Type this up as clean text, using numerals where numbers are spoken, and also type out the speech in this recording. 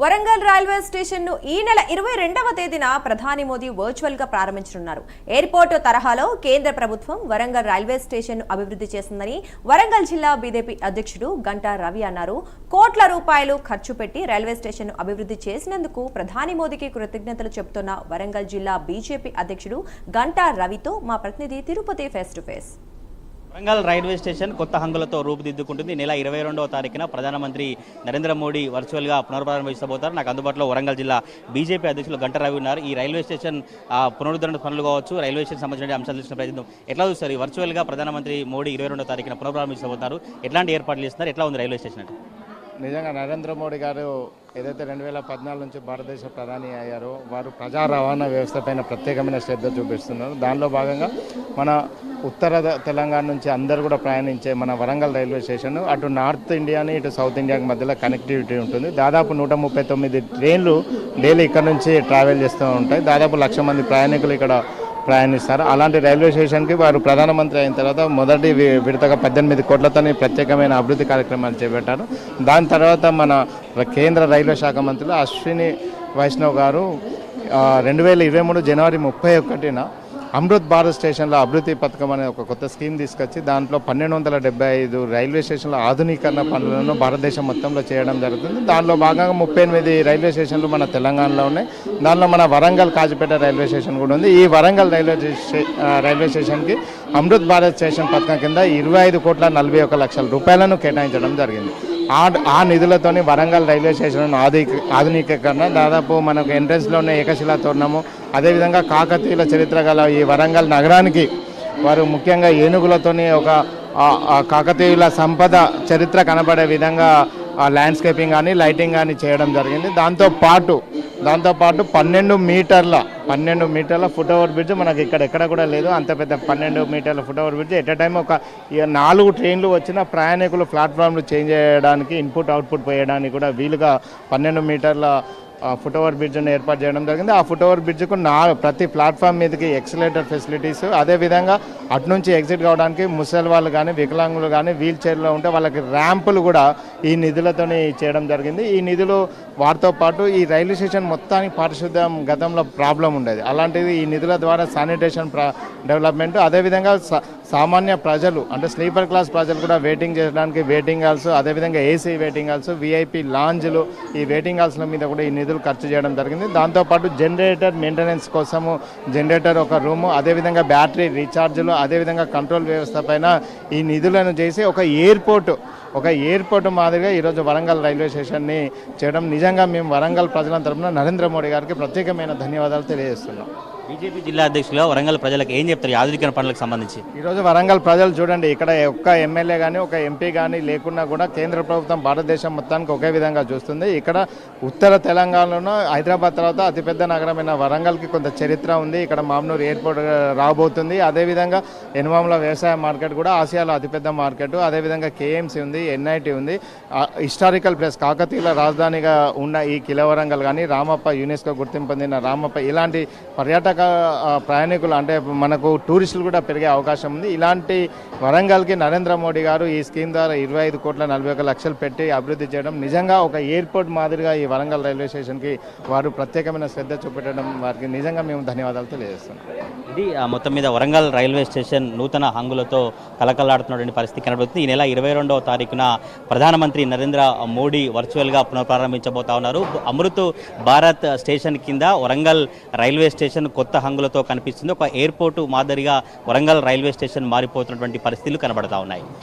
Warangal railway station ను ఈ నెల 22వ తేదీన ప్రధాని మోదీ వర్చువల్ గా ప్రారంభించనున్నారు. ఎయిర్పోర్ట్ తరహాలో కేంద్ర ప్రభుత్వం వరంగల్ రైల్వే స్టేషన్ ను అభివృద్ధి చేస్తుందని వరంగల్ జిల్లా బీజేపీ అధ్యక్షుడు గంటా రవి అన్నారు. కోట్ల రూపాయలు ఖర్చు పెట్టి రైల్వే స్టేషన్ ను అభివృద్ధి చేసినందుకు ప్రధాని మోదీకి కృతజ్ఞతలు చెబుతున్న వరంగల్ జిల్లా బీజేపీ అధ్యక్షుడు గంటా రవితో మా ప్రతినిధి Tirupati face to face. Warangal railway station కొత్త హంగులతో రూపుదిద్దుకుంటుంది. నెల 22వ తారీఖున ప్రధానమంత్రి నరేంద్ర మోడీ వర్చువల్గా పునర్ప్రారంభించబోతారు. నాకు అందుబాటులో వరంగల్ జిల్లా బీజేపీ అధ్యక్షులు గంటా రవి ఉన్నారు. ఈ రైల్వే స్టేషన్ పునరుద్ధరణ పనులు కావచ్చు, రైల్వే స్టేషన్ సంబంధించిన అంశాలు చూసిన ప్రయత్నం ఎట్లా చూస్తారు? వర్చువల్గా ప్రధానమంత్రి మోడీ 22వ తారీఖున పునర్ప్రారంభించబోతారు. ఎట్లాంటి ఏర్పాట్లు చేస్తున్నారు? ఎట్లా ఉంది రైల్వే స్టేషన్ అంటే? నిజంగా నరేంద్ర మోడీ గారు ఏదైతే 2014 నుంచి భారతదేశ ప్రధాని అయ్యారో వారు ప్రజా రవాణా వ్యవస్థ పైన ప్రత్యేకమైన శ్రద్ధ చూపిస్తున్నారు. దానిలో భాగంగా మన ఉత్తర తెలంగాణ నుంచి అందరూ కూడా ప్రయాణించే మన వరంగల్ రైల్వే స్టేషన్ అటు నార్త్ ఇండియాని ఇటు సౌత్ ఇండియాకి మధ్యలో కనెక్టివిటీ ఉంటుంది. దాదాపు 139 ట్రైన్లు డైలీ ఇక్కడ నుంచి ట్రావెల్ చేస్తూ ఉంటాయి. దాదాపు 1,00,000 మంది ప్రయాణికులు ఇక్కడ ప్రయాణిస్తారు. అలాంటి రైల్వే స్టేషన్కి వారు ప్రధానమంత్రి అయిన తర్వాత మొదటి విడతగా 18 కోట్లతో ప్రత్యేకమైన అభివృద్ధి కార్యక్రమాలు చేపట్టారు. దాని తర్వాత మన కేంద్ర రైల్వే శాఖ మంత్రులు అశ్విని వైష్ణవ్ గారు 2023 జనవరి 31న అమృత్ భారత్ స్టేషన్లో అభివృద్ధి పథకం అనే ఒక కొత్త స్కీమ్ తీసుకొచ్చి దాంట్లో 1275 రైల్వే స్టేషన్ల ఆధునీకరణ పనులను భారతదేశం మొత్తంలో చేయడం జరుగుతుంది. దానిలో భాగంగా 38 రైల్వే స్టేషన్లు మన తెలంగాణలో ఉన్నాయి. దానిలో మన వరంగల్ కాజీపేట రైల్వే స్టేషన్ కూడా ఉంది. ఈ వరంగల్ రైల్వే స్టేషన్కి అమృత్ భారత్ స్టేషన్ పథకం కింద 25,41,00,000 రూపాయలను కేటాయించడం జరిగింది. ఆ నిధులతోని వరంగల్ రైల్వే స్టేషన్ ఆధునీకరణ దాదాపు మనకు ఎంట్రెన్స్లోనే ఏకశిలా తోరణము, అదేవిధంగా కాకతీయుల చరిత్ర గల ఈ వరంగల్ నగరానికి వారు ముఖ్యంగా ఏనుగులతోని ఒక కాకతీయుల సంపద చరిత్ర కనబడే విధంగా ల్యాండ్స్కేపింగ్ కానీ లైటింగ్ కానీ చేయడం జరిగింది. దాంతోపాటు 12 మీటర్ల ఫుట్ ఓవర్ బ్రిడ్జ్ మనకి ఎక్కడ కూడా లేదు. అంత పెద్ద 12 మీటర్ల foot over bridge at a time ఒక 4 ట్రైన్లు వచ్చిన ప్రయాణికులు ప్లాట్ఫామ్లు చేంజ్ చేయడానికి ఇన్పుట్ అవుట్పుట్ పోయడానికి కూడా వీలుగా 12 మీటర్ల ఫుట్ ఓవర్ బ్రిడ్జ్ను ఏర్పాటు చేయడం జరిగింది. ఆ ఫుట్ ఓవర్ బ్రిడ్జ్కు ప్రతి ప్లాట్ఫామ్ మీదకి ఎక్సలేటర్ ఫెసిలిటీస్, అదేవిధంగా అటు నుంచి ఎగ్జిట్ కావడానికి ముసలి వాళ్ళు కానీ వికలాంగులు కానీ వీల్ చైర్లో ఉంటే వాళ్ళకి ర్యాంపులు కూడా ఈ నిధులతో చేయడం జరిగింది. ఈ నిధులు వాటితో పాటు ఈ రైల్వే స్టేషన్ మొత్తానికి పారిశుద్ధ్యం గతంలో ప్రాబ్లం ఉండేది. అలాంటిది ఈ నిధుల ద్వారా శానిటేషన్ డెవలప్మెంట్, అదేవిధంగా సామాన్య ప్రజలు అంటే స్లీపర్ క్లాస్ ప్రజలు కూడా వెయిటింగ్ చేయడానికి వెయిటింగ్ హాల్స్, అదేవిధంగా ఏసీ వెయిటింగ్ హాల్స్, విఐపి లాంజ్లు, ఈ వెయిటింగ్ హాల్స్ల మీద కూడా ఈ నిధులు ఖర్చు చేయడం జరిగింది. దాంతోపాటు జనరేటర్ మెయింటెనెన్స్ కోసము జనరేటర్ ఒక రూము, అదేవిధంగా బ్యాటరీ రీఛార్జ్లు, అదేవిధంగా కంట్రోల్ వ్యవస్థ పైన ఈ నిధులను చేసి ఒక ఎయిర్పోర్ట్ మాదిరిగా ఈరోజు వరంగల్ రైల్వే స్టేషన్ని చేయడం నిజంగా మేము వరంగల్ ప్రజల తరఫున నరేంద్ర మోడీ గారికి ప్రత్యేకమైన ధన్యవాదాలు తెలియజేస్తున్నాం. బీజేపీ జిల్లా అధ్యక్షులుగా వరంగల్ ప్రజలకు ఏం చెప్తారు ఈ ఆధునికరణ పనులకు సంబంధించి? ఈరోజు వరంగల్ ప్రజలు చూడండి, ఇక్కడ ఒక్క ఎమ్మెల్యే కానీ ఒక ఎంపీ కానీ లేకున్నా కూడా కేంద్ర ప్రభుత్వం భారతదేశం మొత్తానికి ఒకే విధంగా చూస్తుంది. ఇక్కడ ఉత్తర తెలంగాణలో హైదరాబాద్ తర్వాత అతిపెద్ద నగరమైన వరంగల్కి కొంత చరిత్ర ఉంది. ఇక్కడ మామ్నూర్ ఎయిర్పోర్ట్ రాబోతుంది. అదేవిధంగా ఎనుమాముల వ్యవసాయ మార్కెట్ కూడా ఆసియాలో అతిపెద్ద మార్కెట్, అదేవిధంగా కేఎంసీ ఉంది, ఎన్ఐటి ఉంది, హిస్టారికల్ ప్లేస్ కాకతీయుల రాజధానిగా ఉన్న ఈ కిలవరంగల్ కానీ రామప్ప యునెస్కో గుర్తింపు పొందిన రామప్ప, ఇలాంటి పర్యాటక ప్రయాణికులు అంటే మనకు టూరిస్టులు కూడా పెరిగే అవకాశం ఉంది. ఇలాంటి వరంగల్కి నరేంద్ర మోడీ గారు ఈ స్కీమ్ ద్వారా 25,41,00,000 పెట్టి అభివృద్ధి చేయడం నిజంగా ఒక ఎయిర్పోర్ట్ మాదిరిగా ఈ వరంగల్ రైల్వే స్టేషన్కి వారు ప్రత్యేకమైన శ్రద్ధ చూపెట్టడం వారికి నిజంగా మేము ధన్యవాదాలు తెలియజేస్తున్నాం. ఇది మొత్తం మీద వరంగల్ రైల్వే స్టేషన్ నూతన హంగులతో కలకలాడుతున్నటువంటి పరిస్థితి కనబడుతుంది. ఈ నెల 22వ తారీఖున ప్రధానమంత్రి నరేంద్ర మోడీ వర్చువల్గా పునఃప్రారంభించబోతా ఉన్నారు. అమృత్ భారత్ స్టేషన్ కింద వరంగల్ రైల్వే స్టేషన్ కొత్త హంగులతో కనిపిస్తుంది. ఒక ఎయిర్పోర్టు మాదిరిగా వరంగల్ రైల్వే స్టేషన్ మారిపోతున్నటువంటి పరిస్థితులు కనబడతా ఉన్నాయి.